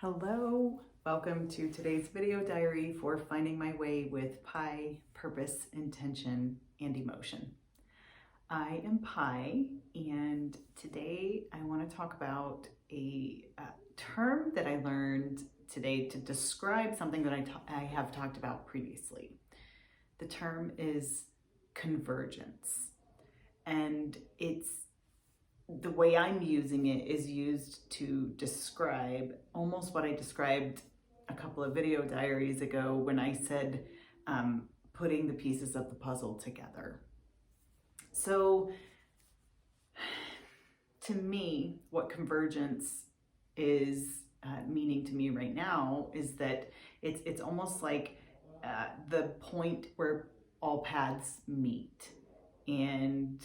Hello, welcome to today's video diary for finding my way with Pi, purpose, intention, and emotion. I am Pi, and today I want to talk about a term that I learned today to describe something that I have talked about previously. The term is convergence, and the way I'm using it is used to describe almost what I described a couple of video diaries ago when I said putting the pieces of the puzzle together. So to me, what convergence is meaning to me right now is that it's almost like the point where all paths meet. And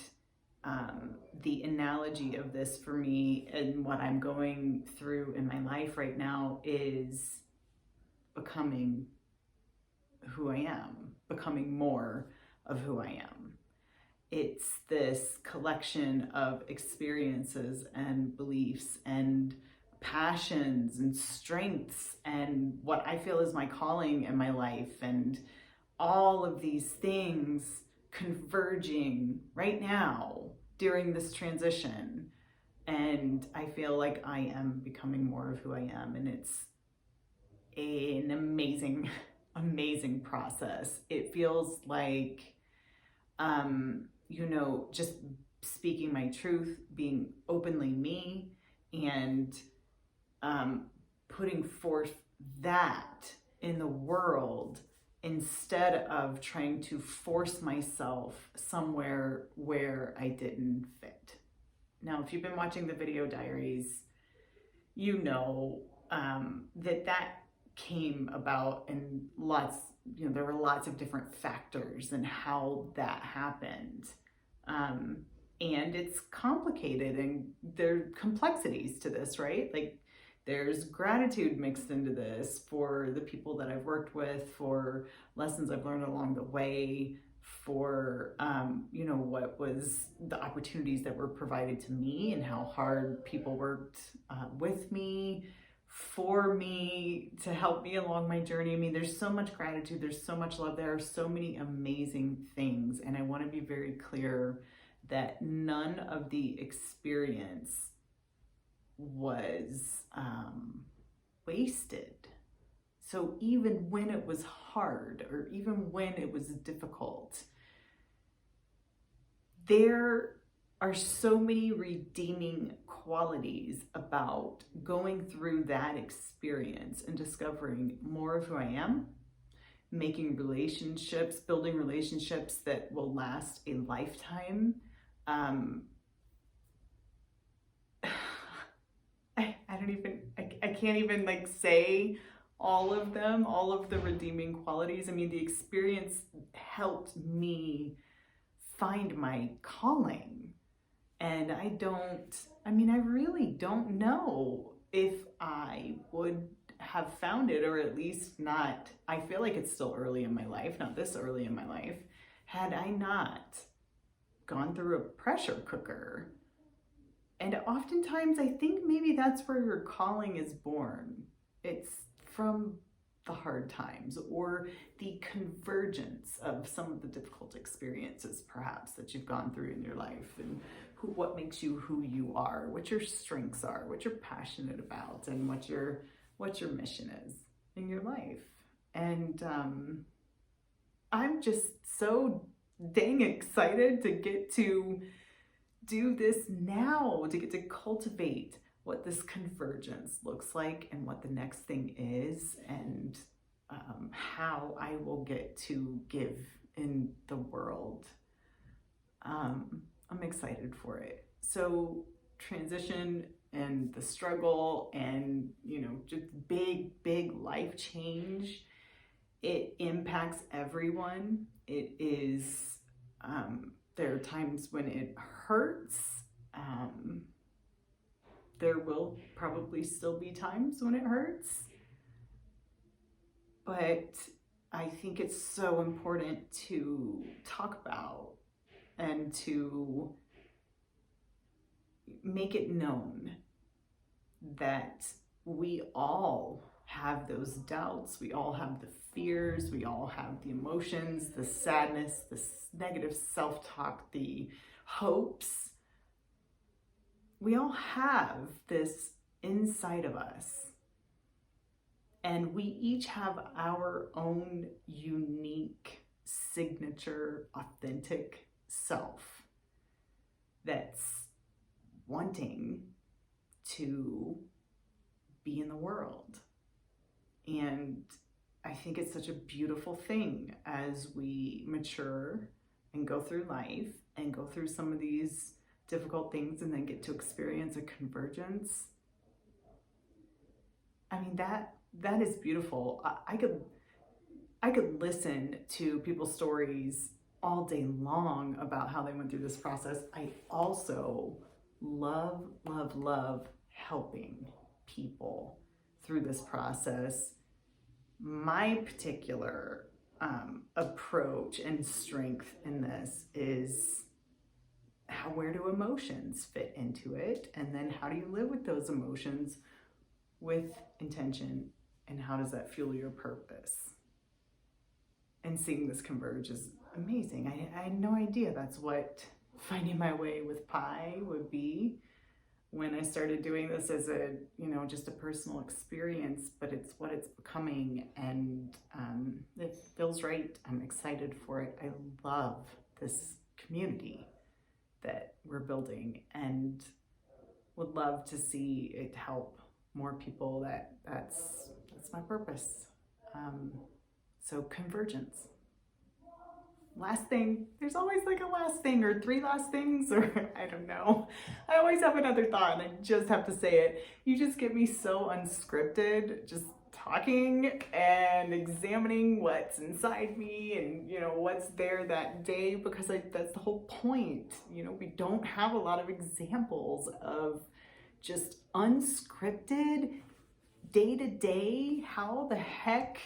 the analogy of this for me and what I'm going through in my life right now is becoming who I am, becoming more of who I am. It's this collection of experiences and beliefs and passions and strengths and what I feel is my calling in my life, and all of these things converging right now during this transition. And I feel like I am becoming more of who I am, and it's an amazing process. It feels like just speaking my truth, being openly me, and putting forth that in the world instead of trying to force myself somewhere where I didn't fit. Now, if you've been watching the video diaries, you know that came about in there were lots of different factors and how that happened. And it's complicated, and there are complexities to this, right? Like, there's gratitude mixed into this for the people that I've worked with, for lessons I've learned along the way, for, what was the opportunities that were provided to me and how hard people worked with me, for me, to help me along my journey. I mean, there's so much gratitude, there's so much love, there are so many amazing things. And I want to be very clear that none of the experience was wasted. So even when it was hard, or even when it was difficult, there are so many redeeming qualities about going through that experience and discovering more of who I am, making relationships, building relationships that will last a lifetime. I can't even say all of them, all of the redeeming qualities. I mean, the experience helped me find my calling. And I really don't know if I would have found it, or at least not. I feel like it's still early in my life, not this early in my life, had I not gone through a pressure cooker. And oftentimes I think maybe that's where your calling is born. It's from the hard times, or the convergence of some of the difficult experiences perhaps that you've gone through in your life, and what makes you who you are, what your strengths are, what you're passionate about, and what your mission is in your life. And I'm just so dang excited to get to do this now, to get to cultivate what this convergence looks like and what the next thing is, and how I will get to give in the world. I'm excited for it. So transition and the struggle and, just big life change, it impacts everyone. It is, there are times when it hurts. There will probably still be times when it hurts. But I think it's so important to talk about and to make it known that we all have those doubts. We all have the fears. We all have the emotions, the sadness, the negative self-talk, the hopes. We all have this inside of us. And we each have our own unique, signature, authentic self that's wanting to be in the world. And I think it's such a beautiful thing as we mature and go through life and go through some of these difficult things and then get to experience a convergence. I mean, that is beautiful. I could listen to people's stories all day long about how they went through this process. I also love helping people through this process. My particular approach and strength in this is where do emotions fit into it? And then how do you live with those emotions with intention? And how does that fuel your purpose? And seeing this converge is amazing. I had no idea that's what finding my way with pie would be when I started doing this as a, just a personal experience, but it's what it's becoming, and it feels right. I'm excited for it. I love this community that we're building and would love to see it help more people. That's my purpose. So Convergence. Last thing, there's always like a last thing or 3 last things, or I don't know. I always have another thought and I just have to say it. You just get me so unscripted, just talking and examining what's inside me and, what's there that day, because that's the whole point. We don't have a lot of examples of just unscripted day to day. How the heck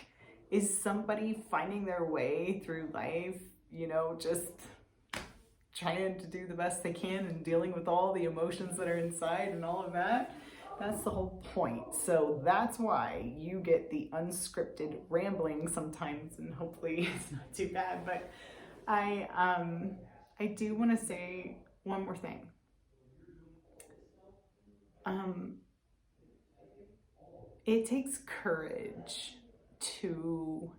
is somebody finding their way through life, just trying to do the best they can and dealing with all the emotions that are inside and all of that? That's the whole point. So that's why you get the unscripted rambling sometimes, and hopefully it's not too bad. But I do want to say one more thing. It takes courage to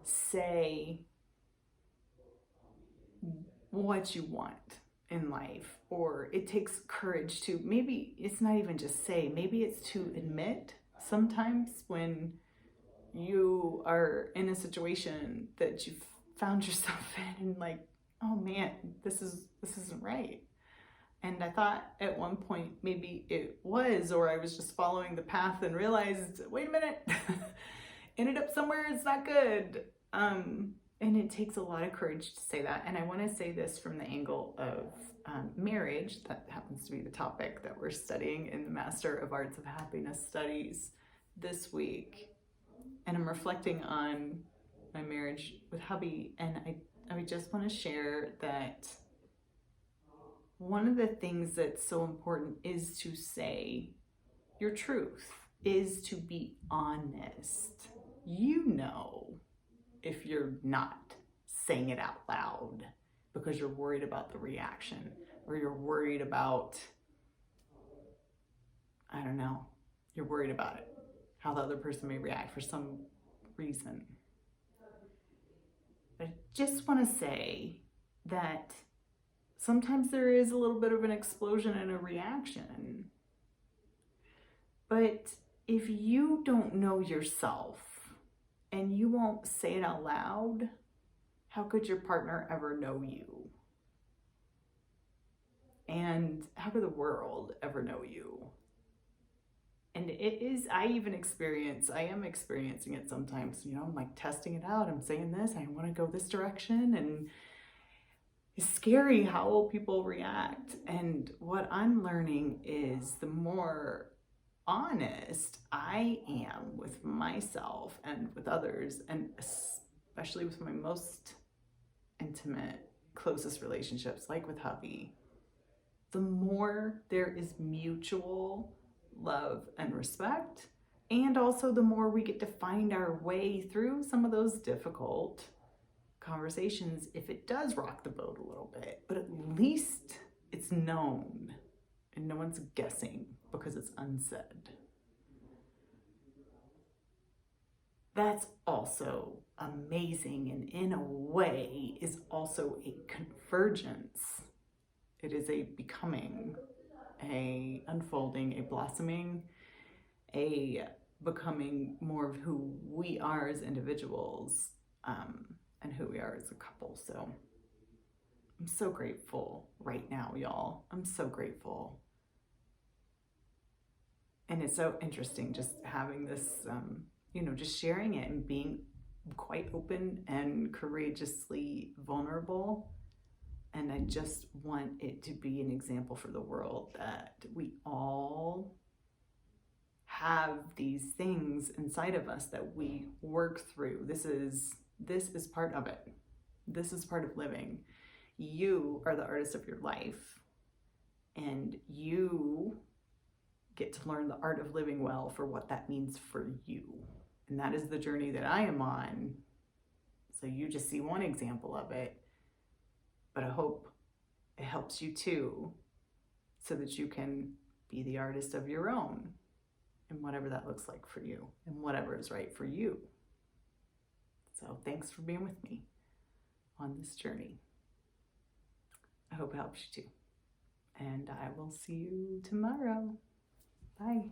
say what you want in life, or it takes courage to, maybe it's not even just say, maybe it's to admit sometimes when you are in a situation that you've found yourself in and like, oh man, this isn't right. And I thought at one point maybe it was, or I was just following the path and realized, wait a minute, ended up somewhere it's not good. And it takes a lot of courage to say that. And I want to say this from the angle of marriage. That happens to be the topic that we're studying in the Master of Arts of Happiness Studies this week. And I'm reflecting on my marriage with hubby. And I just want to share that one of the things that's so important is to say your truth, is to be honest. If you're not saying it out loud because you're worried about the reaction, or you're worried about, I don't know, you're worried about it, how the other person may react for some reason. I just want to say that sometimes there is a little bit of an explosion and a reaction. But if you don't know yourself and you won't say it out loud, how could your partner ever know you? And how could the world ever know you? And I am experiencing it sometimes. I'm like testing it out. I'm saying this, I want to go this direction, and it's scary how people react. And what I'm learning is the more honest I am with myself and with others, and especially with my most intimate, closest relationships, like with hubby, the more there is mutual love, and respect. And also the more we get to find our way through some of those difficult conversations, if it does rock the boat a little bit, but at least it's known and no one's guessing because it's unsaid. That's also amazing, and in a way is also a convergence. It is a becoming, a unfolding, a blossoming, a becoming more of who we are as individuals, and who we are as a couple. So I'm so grateful right now, y'all. I'm so grateful. And it's so interesting just having this, just sharing it and being quite open and courageously vulnerable. And I just want it to be an example for the world that we all have these things inside of us that we work through. This is part of it. This is part of living. You are the artist of your life, and you get to learn the art of living well for what that means for you. And that is the journey that I am on. So you just see one example of it, but I hope it helps you too, so that you can be the artist of your own, and whatever that looks like for you, and whatever is right for you. So thanks for being with me on this journey. I hope it helps you too. And I will see you tomorrow. Bye.